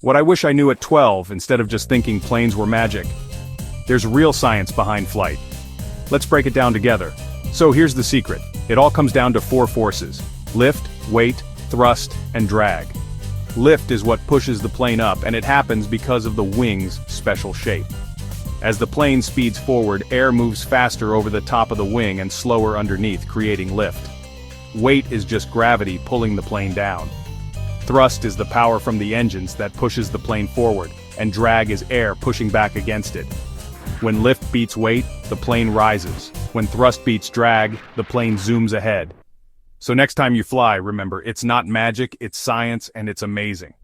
What I wish I knew at 12 instead of just thinking planes were magic. There's real science behind flight. Let's break it down together. So here's the secret. It all comes down to four forces: lift, weight, thrust, and drag. Lift is what pushes the plane up, and it happens because of the wing's special shape. As the plane speeds forward, air moves faster over the top of the wing and slower underneath, creating lift. Weight is just gravity pulling the plane down. Thrust is the power from the engines that pushes the plane forward, and drag is air pushing back against it. When lift beats weight, the plane rises. When thrust beats drag, the plane zooms ahead. So next time you fly, remember, it's not magic, it's science, and it's amazing.